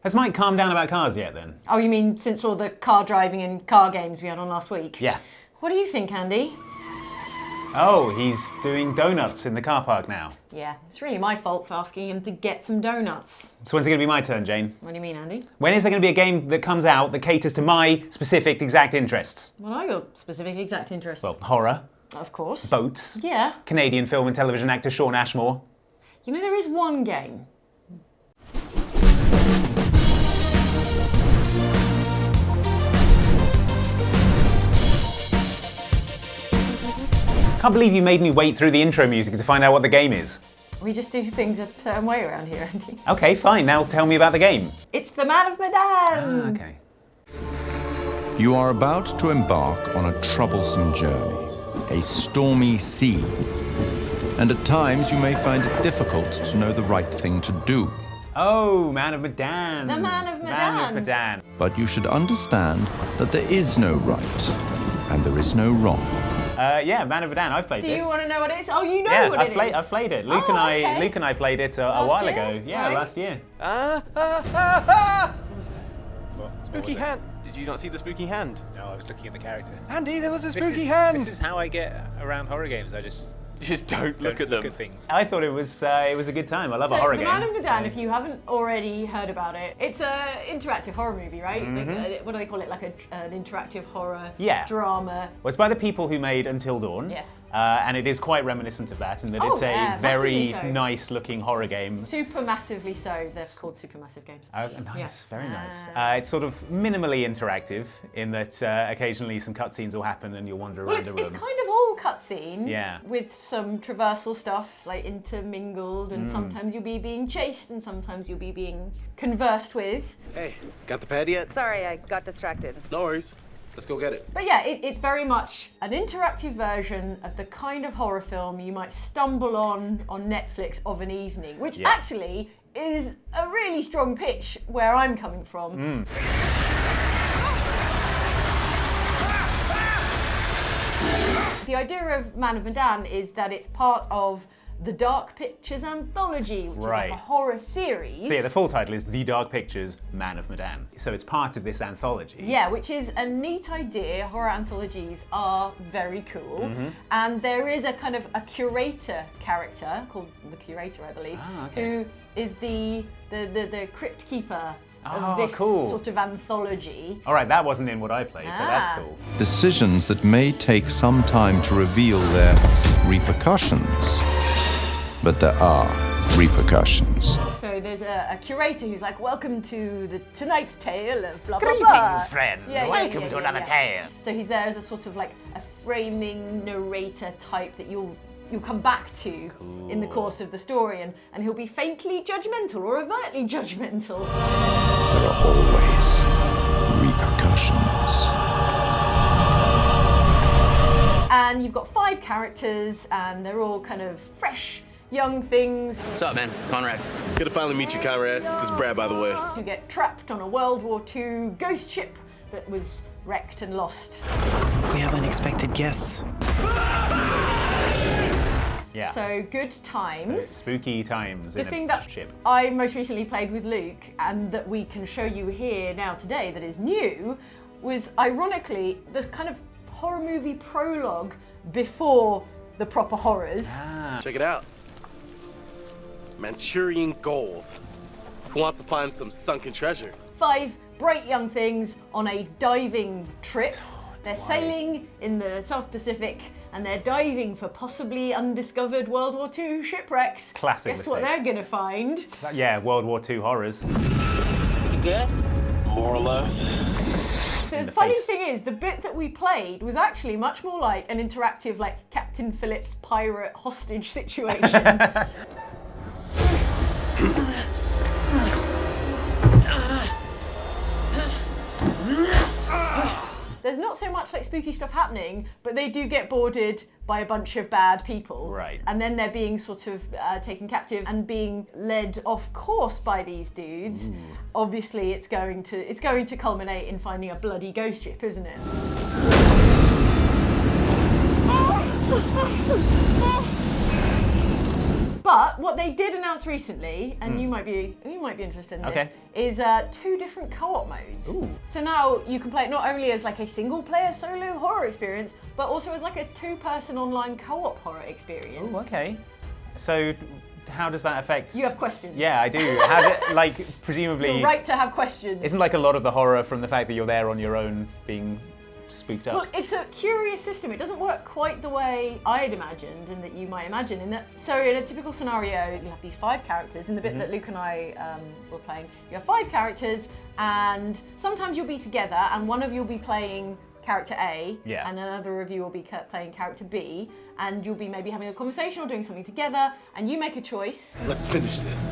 Has Mike calmed down about cars yet, then? Oh, you mean since all the car driving and car games we had on last week? Yeah. What do you think, Andy? Oh, he's doing donuts in the car park now. Yeah, it's really my fault for asking him to get some donuts. So when's it going to be my turn, Jane? What do you mean, Andy? When is there going to be a game that comes out that caters to my specific exact interests? What are your specific exact interests? Well, horror, of course. boats, Yeah. Canadian film and television actor Sean Ashmore. You know, there is one game. I can't believe you made me wait through the intro music to find out what the game is. We just do things a certain way around here, Andy. Okay, fine. Now tell me about the game. It's the Man of Medan! Okay. You are about to embark on a troublesome journey, a stormy sea. And at times you may find it difficult to know the right thing to do. Oh, Man of Medan. The Man of Man of Medan. Medan. But you should understand that there is no right and there is no wrong. Yeah, Man of Medan. I've played Do this. you want to know what it is? Oh, you know Yeah, what it is. I've played it. Oh, okay. Luke and I played it a Last while year? ago. Yeah, Right. last year. Spooky hand. Did you not see the spooky hand? No, I was looking at the character. Andy, there was a spooky hand! This is how I get around horror games. I just You just don't look at them. Look at things. I thought it was a good time. I love a horror The game. Man of Medan, if you haven't already heard about it, it's an interactive horror movie, right? Like, what do they call it? Like an interactive horror Yeah. drama. Well, it's by the people who made Until Dawn. Yes. And it is quite reminiscent of that in that Oh, it's a yeah, very massively so. nice-looking horror game. Super massively so. They're called supermassive games. Nice, Yeah. very nice. It's sort of minimally interactive in that occasionally some cutscenes will happen and you'll wander Well, around the it's room. kind of all cutscene. Yeah. With some traversal stuff like intermingled, Mm. and sometimes you'll be being chased, and sometimes you'll be being conversed with. Hey, got the pad yet? Sorry, I got distracted. No worries. Let's go get it. But yeah, it's very much an interactive version of the kind of horror film you might stumble on Netflix of an evening, which Yeah. actually is a really strong pitch where I'm coming from. The idea of Man of Medan is that it's part of the Dark Pictures Anthology, which Right. is like a horror series. So yeah, the full title is The Dark Pictures, Man of Medan. So it's part of this anthology. Yeah, which is a neat idea. Horror anthologies are very cool. And there is a kind of a curator character called the Curator, I believe, okay. who is the crypt keeper Oh, of this cool. sort of anthology. All right, that wasn't in what I played, so that's Ah. cool. Decisions that may take some time to reveal their repercussions. But there are repercussions. So there's a curator who's like, welcome to tonight's tale of blah, blah, blah. Greetings, friends. Welcome to another tale. So he's there as a sort of like a framing narrator type that you'll come back to in the course of the story, and he'll be faintly judgmental or overtly judgmental. There are always repercussions. And you've got 5 characters, and they're all kind of fresh, young things What's up, man? Conrad. Good to finally meet you, Conrad. This is Brad, by the way. who get trapped on a World War II ghost ship that was wrecked and lost. We have unexpected guests. Yeah. So good times. Spooky times The in thing a that ship. I most recently played with Luke, and that we can show you here now today that is new, was ironically the kind of horror movie prologue before the proper horrors. Check it out. Manchurian gold. Who wants to find some sunken treasure? 5 bright young things on a diving trip. They're sailing in the South Pacific, and they're diving for possibly undiscovered World War II shipwrecks. Classic Guess what mistake. they're gonna find? Yeah, World War II horrors. You good? More or less. The the funny face. thing is, the bit that we played was actually much more like an interactive, like Captain Phillips pirate hostage situation. There's not so much like spooky stuff happening, but they do get boarded by a bunch of bad people. Right. And then they're being sort of taken captive and being led off course by these dudes. Obviously, it's going to culminate in finding a bloody ghost ship, isn't it? But what they did announce recently, and you might be interested in this, is 2 different co-op modes. Ooh. So now you can play it not only as like a single-player solo horror experience, but also as like a 2-person online co-op horror experience. Oh, okay. So how does that affect? You have questions. Yeah, I do. How presumably. You're right to have questions. Isn't like a lot of the horror from the fact that you're there on your own being spooked up? Well, it's a curious system. It doesn't work quite the way I'd imagined and that you might imagine. So in a typical scenario, you have these 5 characters. In the bit that Luke and I were playing, you have 5 characters, and sometimes you'll be together, and one of you'll be playing character A, and another of you will be playing character B, and you'll be maybe having a conversation or doing something together, and you make a choice. Let's finish this.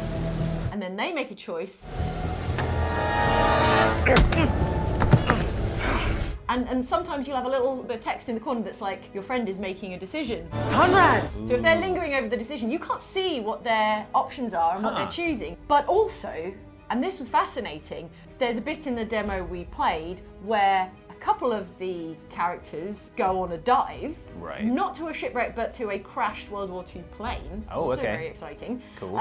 And then they make a choice. And sometimes you'll have a little bit of text in the corner that's like, your friend is making a decision. Conrad! So if they're lingering over the decision, you can't see what their options are and what they're choosing. But also, and this was fascinating, there's a bit in the demo we played where a couple of the characters go on a dive. Right. Not to a shipwreck, but to a crashed World War II plane. Oh, also okay. very exciting. Cool.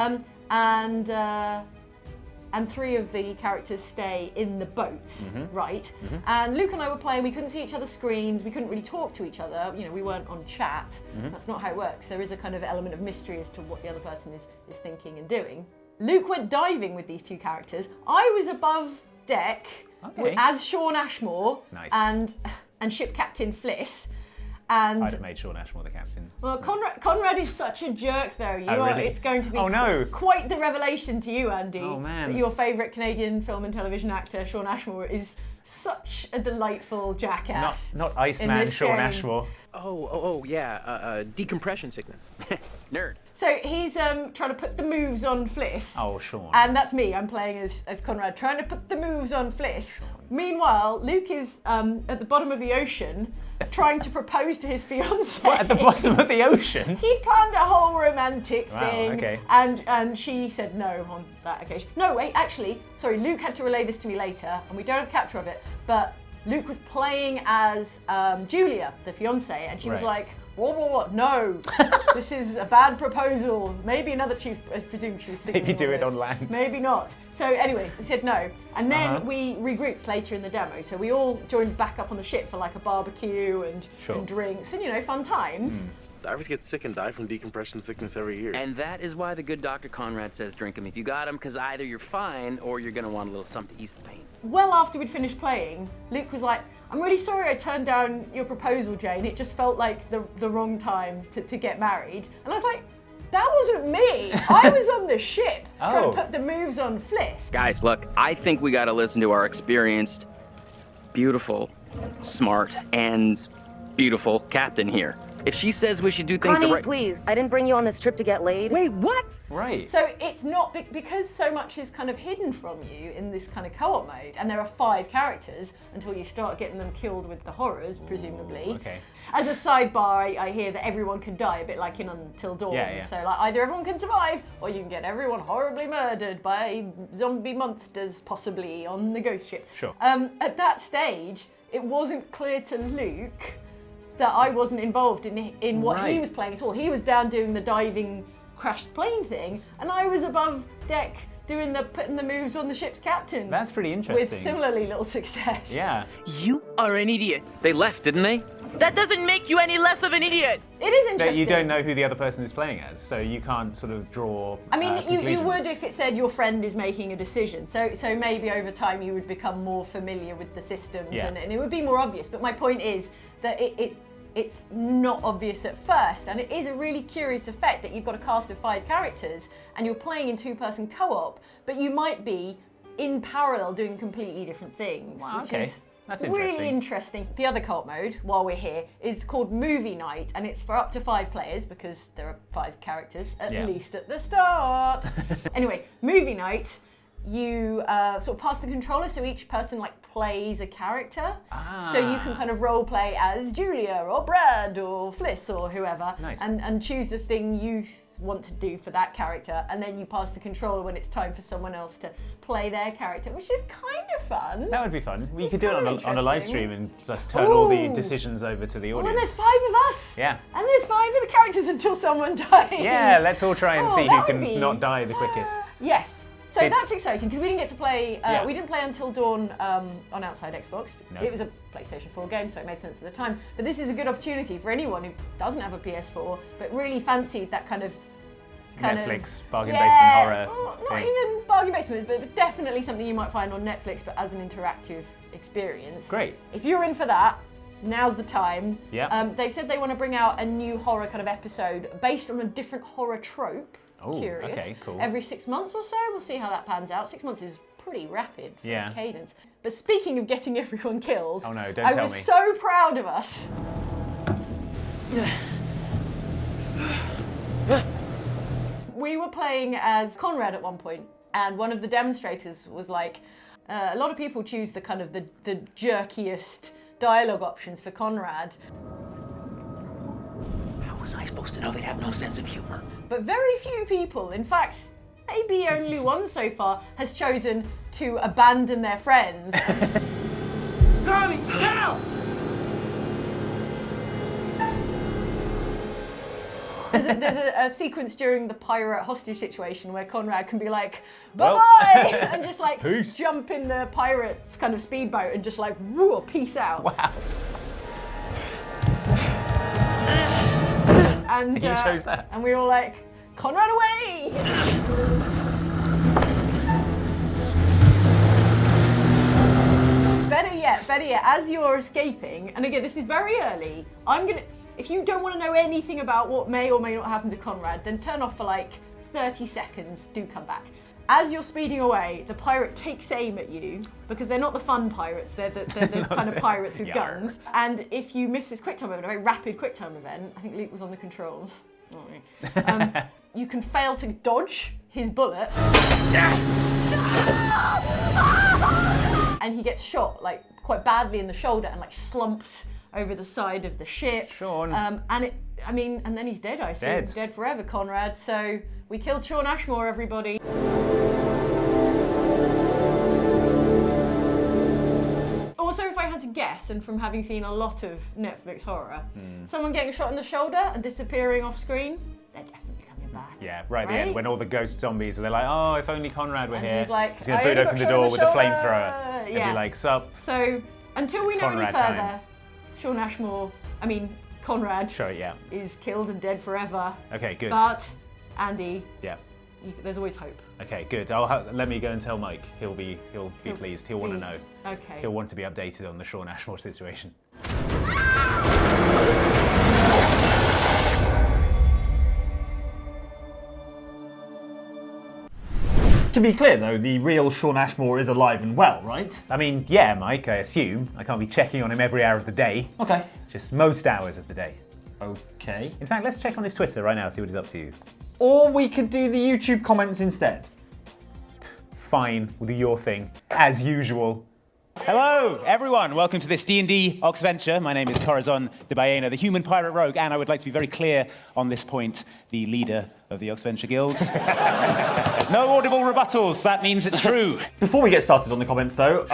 And 3 of the characters stay in the boat, right? And Luke and I were playing, we couldn't see each other's screens, we couldn't really talk to each other, you know, we weren't on chat. That's not how it works. There is a kind of element of mystery as to what the other person is thinking and doing. Luke went diving with these 2 characters. I was above deck as Sean Ashmore and ship captain Fliss. And I'd have made Sean Ashmore the captain. well, Conrad is such a jerk, though. Really? It's going to be quite the revelation to you, Andy. Oh, man. That your favourite Canadian film and television actor, Sean Ashmore, is such a delightful jackass. Not Iceman Sean Ashmore. Yeah, decompression sickness. Nerd. So he's trying to put the moves on Fliss. Oh, Sean. And that's me. I'm playing as Conrad, trying to put the moves on Fliss. Meanwhile, Luke is at the bottom of the ocean, trying to propose to his fiancée. What, at the bottom of the ocean? He'd planned a whole romantic thing, okay. and she said no on that occasion. No, wait, actually, sorry, Luke had to relay this to me later, and we don't have capture of it, but Luke was playing as Julia, the fiancée, and she was like, what? No, this is a bad proposal. Maybe another chief, I presume she was signaling Maybe do all it this. on land. Maybe not. So anyway, he said no. And then we regrouped later in the demo. So we all joined back up on the ship for like a barbecue and drinks and, you know, fun times. Divers get sick and die from decompression sickness every year. And that is why the good Dr. Conrad says drink them if you got them, because either you're fine or you're going to want a little something to ease the pain. Well, after we'd finished playing, Luke was like, I'm really sorry I turned down your proposal, Jane. It just felt like the wrong time to get married. And I was like, that wasn't me. I was on the ship trying to put the moves on Fliss. Guys, look, I think we got to listen to our experienced, beautiful, smart, and beautiful captain here. If she says we should do things Connie, the right... please. I didn't bring you on this trip to get laid. Wait, what? Right. So it's not, because so much is kind of hidden from you in this kind of co-op mode, and there are 5 characters until you start getting them killed with the horrors, presumably. Okay. As a sidebar, I hear that everyone can die, a bit like in Until Dawn. Yeah. So like either everyone can survive, or you can get everyone horribly murdered by zombie monsters, possibly, on the ghost ship. Sure. At that stage, it wasn't clear to Luke that I wasn't involved in what he was playing at all. He was down doing the diving crashed plane thing, and I was above deck doing putting the moves on the ship's captain. That's pretty interesting. With similarly little success. Yeah. You are an idiot. They left, didn't they? That doesn't make you any less of an idiot. It is interesting. That you don't know who the other person is playing as, so you can't sort of draw I mean, you conclusions. would if it said your friend is making a decision. So maybe over time you would become more familiar with the systems and it would be more obvious. But my point is that it's not obvious at first, and it is a really curious effect that you've got a cast of 5 characters and you're playing in 2-person co-op, but you might be in parallel doing completely different things. Wow, which okay. is That's really interesting. The other co-op mode, while we're here, is called Movie Night, and it's for up to 5 players because there are 5 characters at least at the start. Anyway, Movie Night you sort of pass the controller, so each person like plays a character. So you can kind of role play as Julia or Brad or Fliss or whoever, and choose the thing you want to do for that character, and then you pass the controller when it's time for someone else to play their character, which is kind of fun. That would be fun. You could do it on a live stream and just turn all the decisions over to the audience. And there's 5 of us. Yeah. And there's 5 of the characters until someone dies. Yeah, let's all try and see who can not die the quickest. Yes. So that's exciting because we didn't get to play. We didn't play Until Dawn on Outside Xbox. No. It was a PlayStation 4 game, so it made sense at the time. But this is a good opportunity for anyone who doesn't have a PS4 but really fancied that kind of Netflix bargain basement horror. Not even bargain basement, but definitely something you might find on Netflix, but as an interactive experience. Great. If you're in for that, now's the time. Yeah. They've said they want to bring out a new horror kind of episode based on a different horror trope. Oh, Curious. okay, cool. Every 6 months or so, we'll see how that pans out. 6 months is pretty rapid cadence. But speaking of getting everyone killed, oh no, don't tell me. I was so proud of us. We were playing as Conrad at one point, and one of the demonstrators was like, a lot of people choose the kind of the jerkiest dialogue options for Conrad. How was I supposed to know they'd have no sense of humor? But very few people, in fact, maybe only one so far, has chosen to abandon their friends. Connie, now! There's a sequence during the pirate hostage situation where Conrad can be like, bye-bye, and just like peace. Jump in the pirate's kind of speedboat and just like, woo, peace out. Wow. And you chose that. And we were all like, Conrad away! Better yet, as you're escaping, and again, this is very early, if you don't want to know anything about what may or may not happen to Conrad, then turn off for like 30 seconds, do come back. As you're speeding away, the pirate takes aim at you, because they're not the fun pirates, they're the kind of pirates with guns. And if you miss this quick time event, a very rapid quick time event, I think Luke was on the controls, you can fail to dodge his bullet. And he gets shot like quite badly in the shoulder and like slumps over the side of the ship. Sean. And then he's dead, I assume. Dead forever, Conrad. So we killed Sean Ashmore, everybody. Also, if I had to guess, and from having seen a lot of Netflix horror, someone getting shot in the shoulder and disappearing off screen, they're definitely coming back. Yeah, right at the end, when all the ghost zombies are, they're like, oh, if only Conrad were here. He's like, he's going to boot open the door with the flamethrower. Yeah. And be like, sup. So, until we know any Conrad further, time. Sean Ashmore, Conrad is killed and dead forever. Okay, good. But, Andy, yeah, there's always hope. Okay, good. Let me go and tell Mike. He'll be pleased. He'll want to know. Okay. He'll want to be updated on the Sean Ashmore situation. To be clear though, the real Sean Ashmore is alive and well, right? I mean, yeah, Mike, I assume. I can't be checking on him every hour of the day. Okay. Just most hours of the day. Okay. In fact, let's check on his Twitter right now, see what he's up to. Or we could do the YouTube comments instead. Fine, we'll do your thing, as usual. Hello, everyone. Welcome to this D&D Oxventure. My name is Corazon de Baena, the human pirate rogue, and I would like to be very clear on this point, the leader of the Oxventure Guild. No audible rebuttals, that means it's true. Before we get started on the comments though,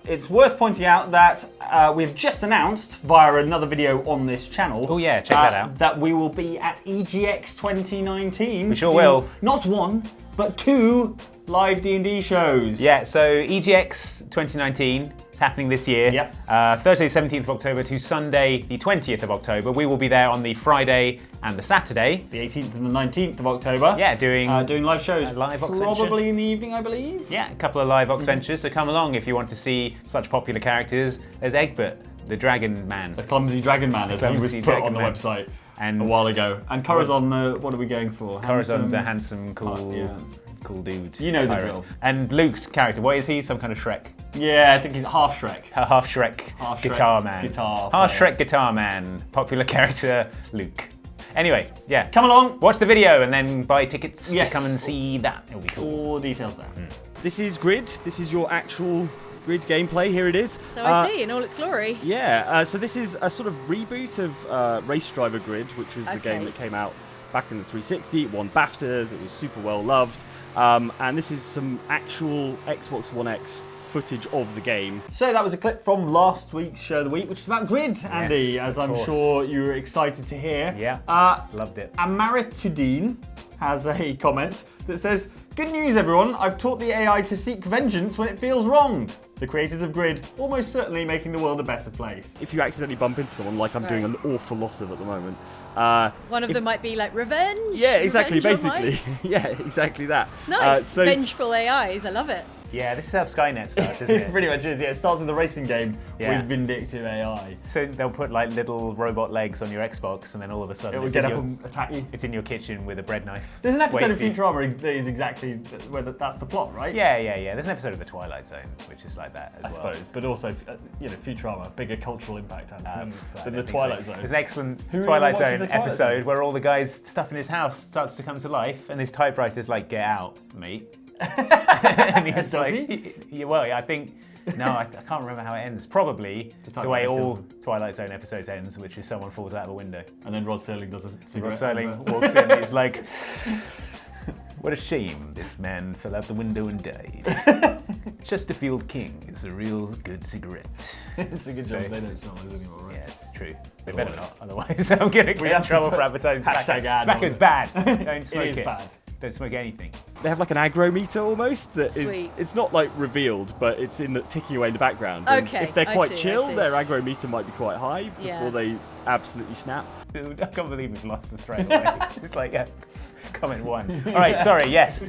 it's worth pointing out that we've just announced via another video on this channel. Oh yeah, check that out. That we will be at EGX 2019. We sure will. Not one, but 2 live D&D shows. Yeah, so EGX 2019 is happening this year. Yep. Thursday the 17th of October to Sunday the 20th of October. We will be there on the Friday and the Saturday. The 18th and the 19th of October. Yeah, doing live shows. Live Oxventure. Probably in the evening, I believe. Yeah, a couple of live Oxventures, so come along if you want to see such popular characters as Egbert, the Dragon Man. The clumsy Dragon Man, as he was put on the website a while ago. And Corazon, what are we going for? Corazon, the handsome, cool... Cool dude. You know the drill. And Luke's character, what is he? Some kind of Shrek? Yeah, I think he's half Shrek. Half Shrek guitar man. Half Shrek guitar man. Popular character, Luke. Anyway, yeah. Come along, watch the video, and then buy tickets to come and see that. It'll be cool. All details there. this is Grid. This is your actual Grid gameplay. Here it is. So I see in all its glory. Yeah, so this is a sort of reboot of Race Driver Grid, which was the game that came out back in the 360. It won BAFTAs. It was super well loved. And this is some actual Xbox One X footage of the game. So that was a clip from last week's Show of the Week, which is about Grid, Andy, as I'm sure you were excited to hear. Yeah, loved it. Amaritudine has a comment that says, "Good news, everyone. I've taught the AI to seek vengeance when it feels wronged. The creators of Grid almost certainly making the world a better place." If you accidentally bump into someone, like I'm doing an awful lot of at the moment, one of them might be like revenge. Yeah, exactly, revenge on basically. Yeah, exactly that. Nice. Vengeful AIs. I love it. Yeah, this is how Skynet starts, isn't it? It pretty much is, yeah. It starts with a racing game with vindictive AI. So they'll put like little robot legs on your Xbox, and then all of a sudden it will get up and attack you. It's in your kitchen with a bread knife. There's an episode of Futurama that is exactly where that's the plot, right? Yeah. There's an episode of The Twilight Zone, which is like that as well. I suppose, but also, Futurama, bigger cultural impact than the Twilight Zone. There's an excellent Twilight Zone episode where all the guy's stuff in his house starts to come to life, and his typewriter's like, "Get out, mate." And he's I think I can't remember how it ends. Probably the way all Twilight Zone episodes ends, which is someone falls out of a window. And then Rod Serling does a cigarette. Rod Serling walks in and he's like, "What a shame this man fell out the window and died. Chesterfield King is a real good cigarette." It's a good job they don't sell those anymore, right? Yes, true. They better not, otherwise I'm going to get in trouble for advertising. Tobacco's bad. Don't smoke it. It is bad. Don't smoke anything. They have like an aggro meter almost that Sweet. It's not like revealed, but it's in the ticking away in the background. Okay, and if they're quite I chill, see. their aggro meter might be quite high before they absolutely snap. I can't believe we've lost the thread already. It's like, comment one. All right, sorry, yes.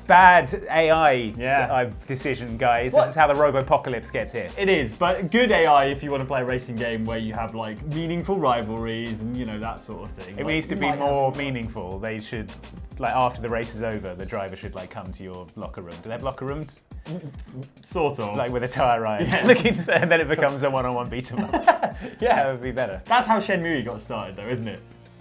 Bad AI decision, guys. This is how the Robopocalypse gets here. It is, but good AI if you want to play a racing game where you have like meaningful rivalries and that sort of thing. It needs to be more meaningful. They should, like after the race is over, the driver should like come to your locker room. Do they have locker rooms? Sort of. Like with a tyre iron. And then it becomes a one-on-one beat 'em up. That would be better. That's how Shenmue got started though, isn't it?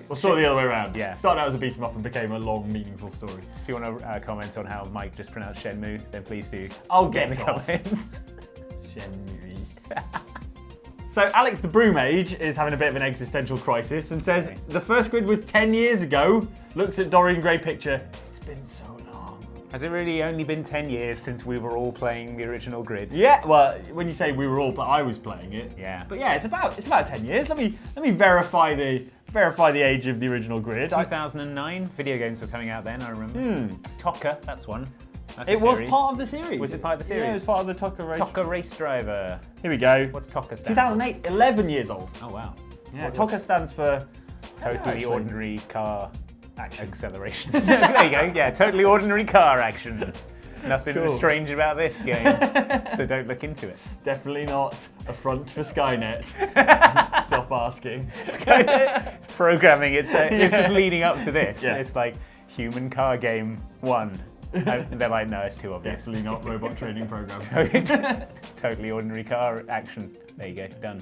Or sort of the other way around. Yeah. Started out as a beat 'em up and became a long, meaningful story. If you want to comment on how Mike just pronounced Shenmue, then please do. I'll get in the off. comments. Shenmue. So Alex the Brewmage is having a bit of an existential crisis and says the first Grid was 10 years ago. Looks at Dorian Gray picture. It's been so long. Has it really only been 10 years since we were all playing the original Grid? Yeah. Well, when you say we were all, but I was playing it. Yeah. But yeah, it's about 10 years. Let me verify the age of the original Grid. 2009. Video games were coming out then, I remember. Tokka, that's one. That's it was part of the series. Was it part of the series? Yeah, it was part of the Tokka race. Tokka Race Driver. Here we go. What's Tokka stand 2008, 11 years old. Oh wow. Yeah, Tokka stands for Totally Ordinary Car Acceleration. There you go. Yeah, totally ordinary car action. Nothing strange about this game, so don't look into it. Definitely not a front for Skynet. Stop asking. Skynet programming, it's just leading up to this. Yeah. It's like Human Car Game 1. They're like, no, it's too obvious. Definitely not robot training program. Totally ordinary car action. There you go, done.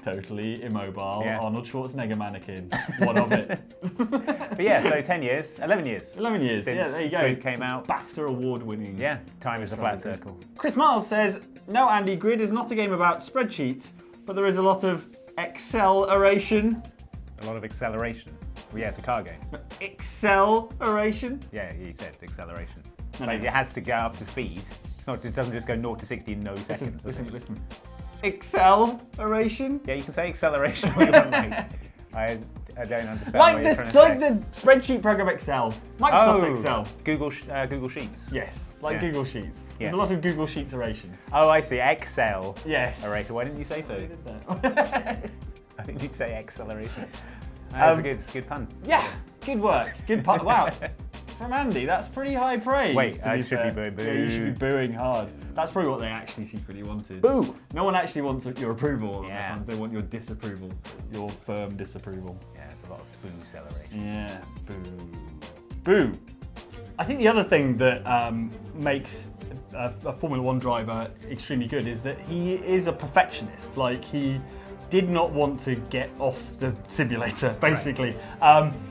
Totally immobile, Arnold Schwarzenegger mannequin. One of it. But yeah, so 10 years, 11 years. 11 years, yeah, there you go. Grid came out. BAFTA award winning. Yeah, time is a flat circle. Chris Miles says, no, Andy, Grid is not a game about spreadsheets, but there is a lot of acceleration. A lot of acceleration. Well, yeah, it's a car game. Acceleration? Yeah, you said acceleration. Like, it has to go up to speed. It doesn't just go 0 to 60 in no seconds. Listen. Acceleration? Yeah, you can say acceleration when you want, mate. I don't understand what you're trying to like say. the spreadsheet program Excel. Microsoft Excel. Google Sheets. Yes, like Google Sheets. Yeah. There's a lot of Google Sheets oration. Oh, I see. Excel. Yes. Oration. Why didn't you say so? I did that. I think you'd say acceleration. That's a good pun. Yeah, good work. Good pun. Wow. From Andy, that's pretty high praise. Wait, I should be booing. Yeah, you should be booing hard. That's probably what they actually secretly wanted. Boo! No one actually wants your approval. Yeah. They want your disapproval, your firm disapproval. Yeah, it's a lot of boo acceleration. Yeah, boo. Boo. I think the other thing that makes a Formula One driver extremely good is that he is a perfectionist. Like, he did not want to get off the simulator, basically.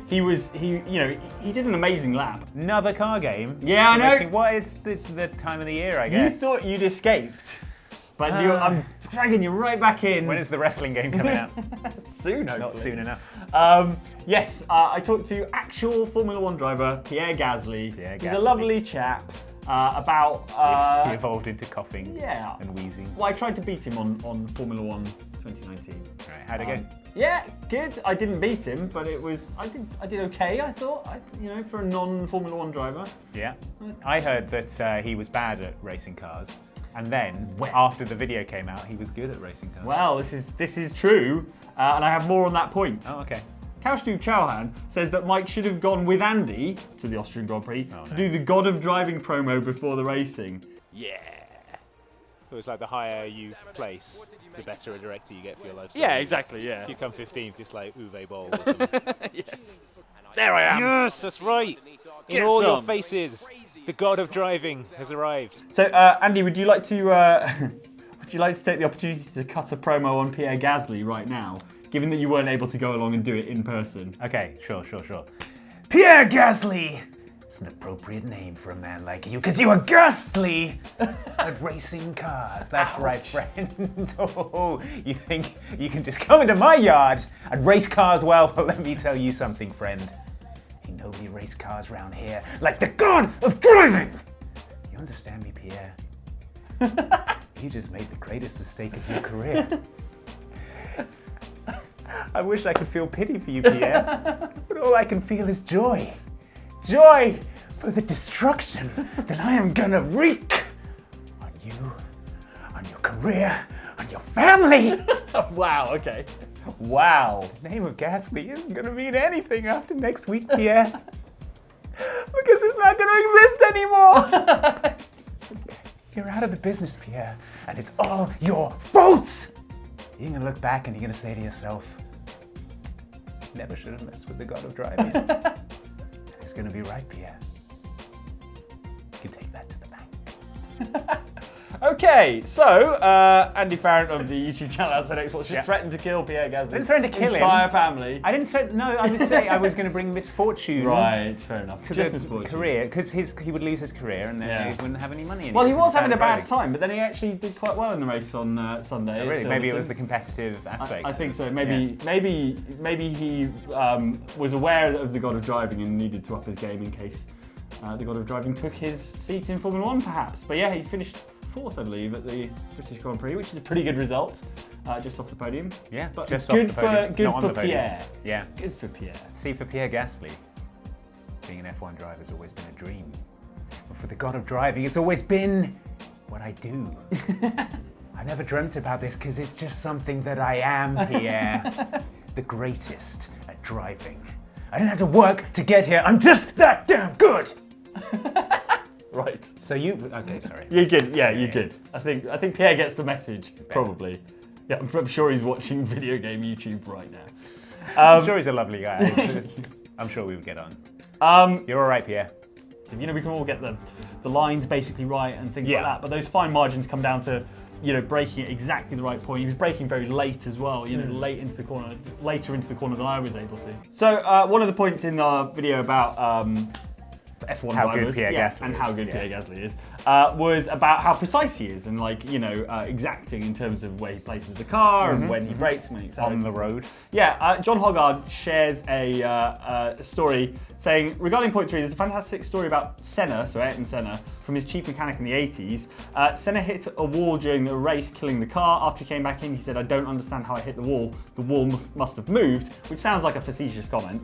He did an amazing lap. Another car game? Yeah, I know. What is the time of the year, I guess? You thought you'd escaped, but I'm dragging you right back in. When is the wrestling game coming out? Soon, hopefully. Not soon enough. Yes, I talked to actual Formula One driver Pierre Gasly. He's a lovely chap. He evolved into coughing and wheezing. Well, I tried to beat him on Formula One 2019. All right, how'd it go? Yeah, good. I didn't beat him, but I did okay. I thought, for a non-Formula One driver. Yeah, I heard that he was bad at racing cars, and then after the video came out, he was good at racing cars. Well, this is true, and I have more on that point. Oh, okay. Kaustu Chauhan says that Mike should have gone with Andy to the Austrian Grand Prix to do the God of Driving promo before the racing. Yeah. It was like the higher you place, the better a director you get for your life. Yeah, exactly, yeah. If you come 15th, it's like Uwe Boll. Yes. There I am. Yes, that's right. In all your faces, the God of Driving has arrived. So, Andy, would you like to take the opportunity to cut a promo on Pierre Gasly right now, given that you weren't able to go along and do it in person? Okay, sure. Pierre Gasly! It's an appropriate name for a man like you, because you are ghastly at racing cars. That's right, friend. Oh, you think you can just come into my yard and race cars? Well, let me tell you something, friend. Ain't nobody race cars around here like the God of Driving! You understand me, Pierre? You just made the greatest mistake of your career. I wish I could feel pity for you, Pierre, but all I can feel is joy. Joy for the destruction that I am gonna wreak on you, on your career, on your family. Wow, okay. Wow. The name of Gasly isn't gonna mean anything after next week, Pierre, because it's not gonna exist anymore. You're out of the business, Pierre, and it's all your fault. You're gonna look back and you're gonna say to yourself, never should have messed with the God of Driving. It's gonna be right, Pierre. You can take that to the bank. Okay, so Andy Farrant of the YouTube channel Outside Xbox just threatened to kill Pierre Gasly. I didn't threaten to kill him. Entire family. I didn't threaten. No, I was saying I was going to bring misfortune. Right, fair enough. To just the misfortune. Career, because he would lose his career and then he wouldn't have any money anymore. Well, he was having a bad time, but then he actually did quite well in the race on Sunday. Oh, really? Maybe it was the competitive aspect. I think so. Maybe he was aware of the God of Driving and needed to up his game in case the God of Driving took his seat in Formula One, perhaps. But yeah, he finished 4th, I believe, at the British Grand Prix, which is a pretty good result, just off the podium. Yeah, but just good off the podium. Good Not for on the podium. Pierre. Yeah, good for Pierre. See, for Pierre Gasly, being an F1 driver has always been a dream. But for the God of Driving, it's always been what I do. I never dreamt about this because it's just something that I am, Pierre. The greatest at driving. I didn't have to work to get here. I'm just that damn good. Right. So okay, sorry. You're good. Yeah, you're good. I think Pierre gets the message. Probably. Yeah, I'm sure he's watching video game YouTube right now. I'm sure he's a lovely guy. I'm sure we would get on. You're all right, Pierre. We can all get the lines basically right and things like that, but those fine margins come down to braking at exactly the right point. He was braking very late as well, later into the corner than I was able to. So one of the points in our video about F1 how drivers, good Pierre Gasly and is. how good Pierre Gasly is, was about how precise he is and exacting in terms of where he places the car and when he brakes, when he accelerates. On the road. Yeah, John Hoggard shares a story saying, regarding point 3, there's a fantastic story about Senna, so Ayrton Senna, from his chief mechanic in the 80s. Senna hit a wall during a race, killing the car. After he came back in, he said, I don't understand how I hit the wall. The wall must have moved, which sounds like a facetious comment.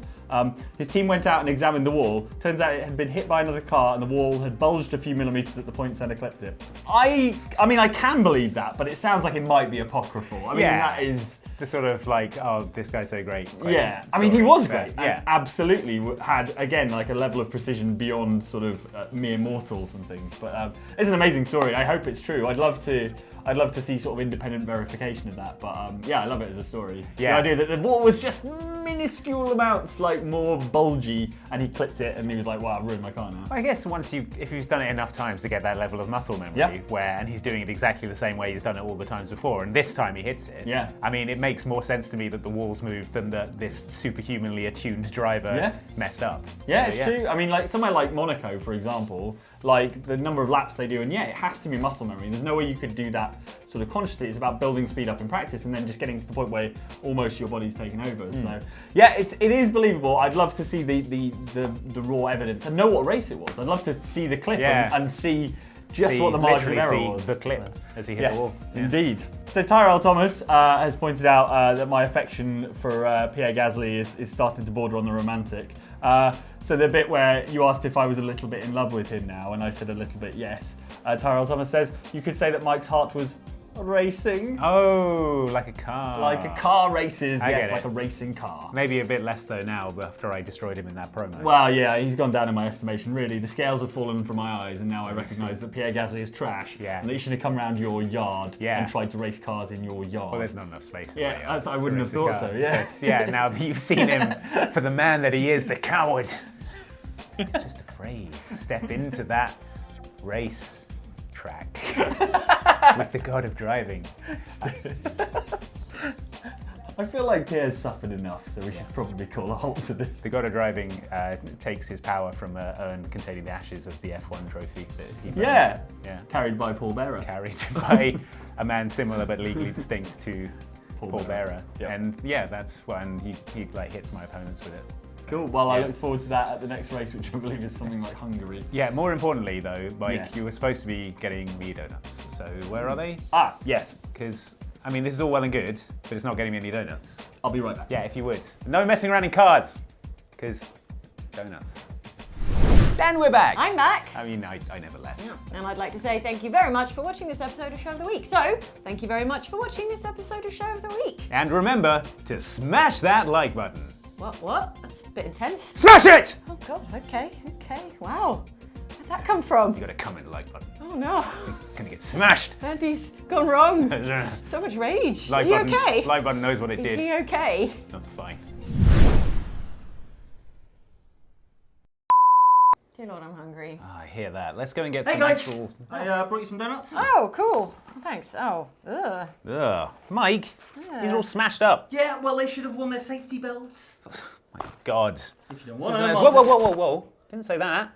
His team went out and examined the wall. Turns out it had been hit by another car and the wall had bulged a few millimetres at the point Senna clipped it. I mean, I can believe that, but it sounds like it might be apocryphal. I mean, that is... The sort of like, oh, this guy's so great. Yeah, I mean, he was great. Yeah, absolutely had, again, like a level of precision beyond sort of mere mortals and things. But it's an amazing story. I hope it's true. I'd love to I'd love to see sort of independent verification of that. But yeah, I love it as a story. Yeah. The idea that the wall was just minuscule amounts, like more bulgy, and he clipped it, and he was like, "Wow, I've ruined my car now." I guess if you've done it enough times to get that level of muscle memory, and he's doing it exactly the same way he's done it all the times before, and this time he hits it. Yeah. I mean, it makes more sense to me that the walls moved than that this superhumanly attuned driver messed up. Yeah, So, it's true. I mean, like somewhere like Monaco, for example, like the number of laps they do, and it has to be muscle memory. There's no way you could do that sort of consciously. It's about building speed up in practice, and then just getting to the point where almost your body's taken over. So yeah, it is believable. I'd love to see the raw evidence and know what race it was. I'd love to see the clip and see just what the margin of error was. The clip as he hit the wall. Yeah. Indeed. So Tyrell Thomas has pointed out that my affection for Pierre Gasly is starting to border on the romantic. So the bit where you asked if I was a little bit in love with him now, and I said a little bit yes. Tyrell Thomas says, you could say that Mike's heart was racing. Oh, like a car. Like a car races, I yes, get like it. a racing car. Maybe a bit less though now after I destroyed him in that promo. Well, yeah, he's gone down in my estimation, really. The scales have fallen from my eyes, and now I recognise that Pierre Gasly is trash. Yeah. And that you should have come round your yard and tried to race cars in your yard. Well, there's not enough space. Yeah, I wouldn't have thought so, yeah. But, yeah, now that you've seen him for the man that he is, the coward. He's just afraid to step into that race track with the god of driving. I feel like Pierre's suffered enough, so we should probably call a halt to this. The god of driving takes his power from an urn containing the ashes of the F1 trophy that he burned. Yeah. Carried by Paul Bearer. Carried by a man similar but legally distinct to Paul Bearer. Yep. And yeah, that's when he like hits my opponents with it. Cool. Well, I look forward to that at the next race, which I believe is something like Hungary. Yeah, more importantly though, like you were supposed to be getting me donuts. So where are they? Ah, yes. Because, I mean, this is all well and good, but it's not getting me any donuts. I'll be right back. Yeah, if you would. No messing around in cars, because donuts. And we're back. I'm back. I mean, I never left. Yeah. And I'd like to say thank you very much for watching this episode of Show of the Week. So, thank you very much for watching this episode of Show of the Week. And remember to smash that like button. What? That's a bit intense. Smash it! Oh God, okay. Wow. Where'd that come from? You gotta comment the like button. Oh no. Gonna get smashed. Andy's gone wrong. So much rage. Are you okay? Like button knows what it did. Is he okay? I'm fine. Dear Lord, I'm hungry. Oh, I hear that. Let's go and get Hey some guys, actual... I brought you some donuts. Oh, cool. Thanks. Oh, ugh. Ugh. Mike, these are all smashed up. Yeah, well, they should have worn their safety belts. My God. If you don't want This is them, whoa. Didn't say that.